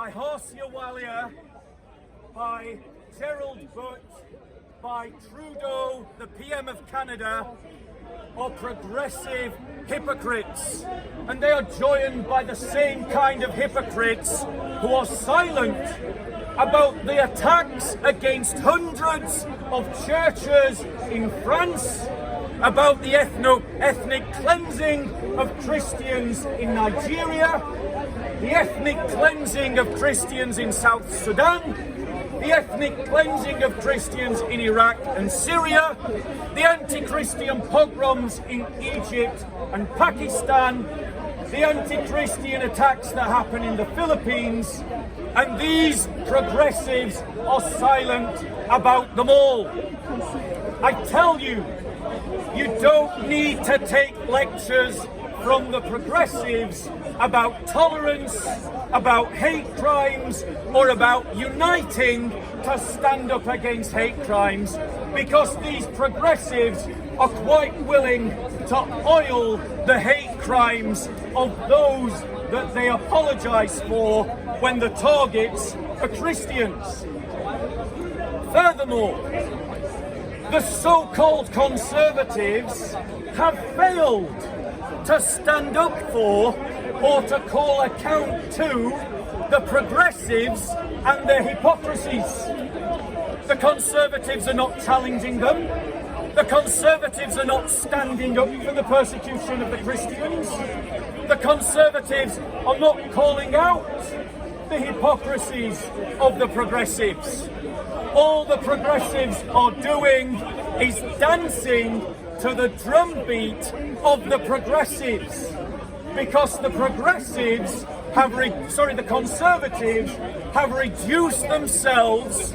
by Horsia Walia, by Gerald Butt, by Trudeau, the PM of Canada, are progressive hypocrites. And they are joined by the same kind of hypocrites who are silent about the attacks against hundreds of churches in France, about the ethnic cleansing of Christians in Nigeria, the ethnic cleansing of Christians in South Sudan, the ethnic cleansing of Christians in Iraq and Syria, the anti-Christian pogroms in Egypt and Pakistan, the anti-Christian attacks that happen in the Philippines, and these progressives are silent about them all. I tell you, you don't need to take lectures from the progressives about tolerance, about hate crimes, or about uniting to stand up against hate crimes, because these progressives are quite willing to oil the hate crimes of those that they apologise for when the targets are Christians. Furthermore, the so-called conservatives have failed to stand up for or to call account to the progressives and their hypocrisies. The conservatives are not challenging them. The conservatives are not standing up for the persecution of the Christians. The conservatives are not calling out the hypocrisies of the progressives. All the progressives are doing is dancing to the drumbeat of the progressives, because the progressives have, the conservatives have reduced themselves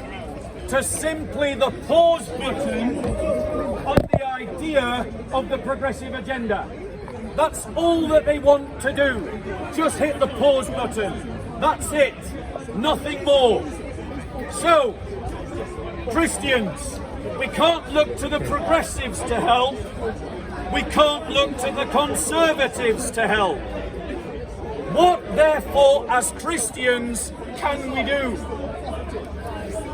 to simply the pause button on the idea of the progressive agenda. That's all that they want to do. Just hit the pause button. That's it. Nothing more. So, Christians, we can't look to the progressives to help. We can't look to the conservatives to help. What, therefore, as Christians, can we do?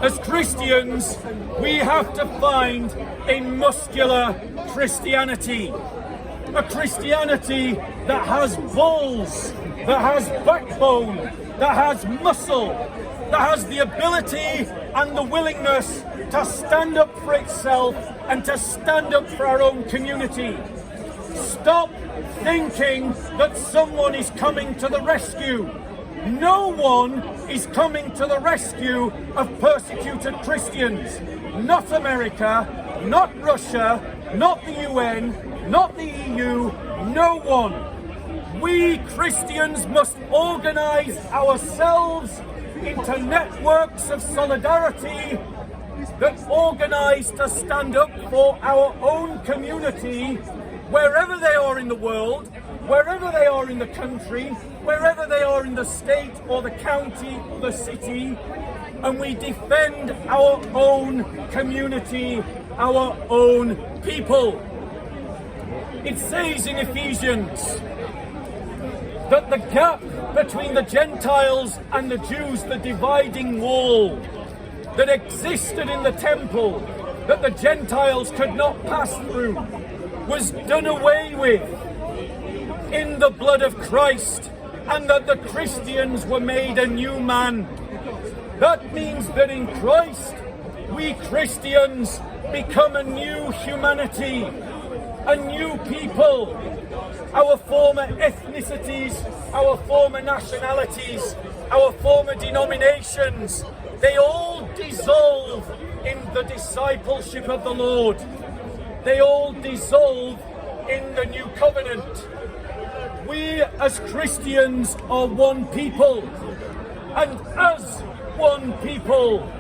As Christians, we have to find a muscular Christianity. A Christianity that has balls, that has backbone, that has muscle, that has the ability and the willingness to stand up for itself and to stand up for our own community. Stop thinking that someone is coming to the rescue. No one is coming to the rescue of persecuted Christians. Not America, not Russia, not the UN, not the EU, no one. We Christians must organise ourselves into networks of solidarity that organise to stand up for our own community, wherever they are in the world, wherever they are in the country, wherever they are in the state or the county or the city, and we defend our own community, our own people. It says in Ephesians that the gap between the Gentiles and the Jews, the dividing wall that existed in the temple, that the Gentiles could not pass through, was done away with in the blood of Christ, and that the Christians were made a new man. That means that in Christ, we Christians become a new humanity, a new people. Our former ethnicities, our former nationalities, our former denominations, they all dissolve in the discipleship of the Lord. They all dissolve in the new covenant. We as Christians are one people, and as one people,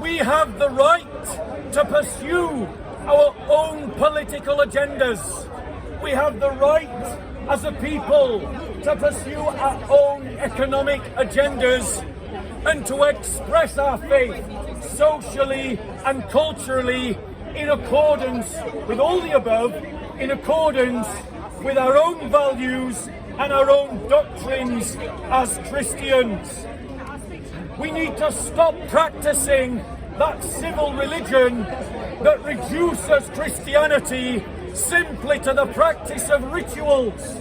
we have the right to pursue our own political agendas. We have the right as a people to pursue our own economic agendas and to express our faith socially and culturally in accordance with all the above, in accordance with our own values and our own doctrines as Christians. We need to stop practicing that civil religion that reduces Christianity simply to the practice of rituals,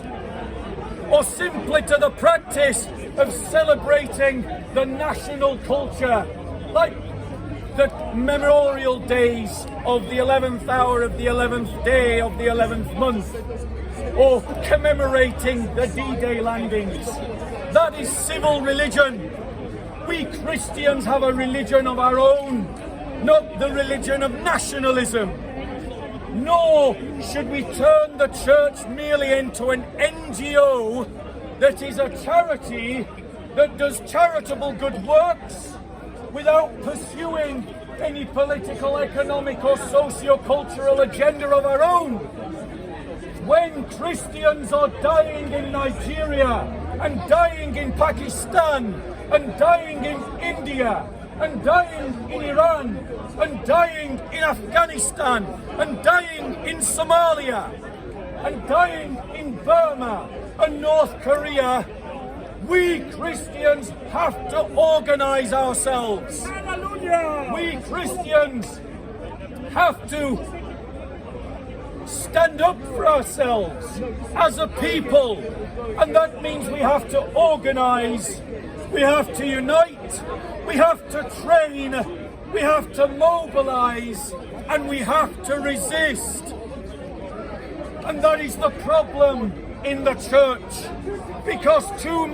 or simply to the practice of celebrating the national culture, like the memorial days of the 11th hour of the 11th day of the 11th month, or commemorating the D-Day landings. That is civil religion. We Christians have a religion of our own, not the religion of nationalism. Nor should we turn the church merely into an NGO that is a charity that does charitable good works without pursuing any political, economic or socio-cultural agenda of our own. When Christians are dying in Nigeria and dying in Pakistan and dying in India and dying in Iran and dying in Afghanistan and dying in Somalia and dying in Burma and North Korea, we Christians have to organize ourselves. Hallelujah! We Christians have to stand up for ourselves as a people, and that means we have to organize, we have to unite, we have to train, we have to mobilize, and we have to resist. And that is the problem in the church, because too much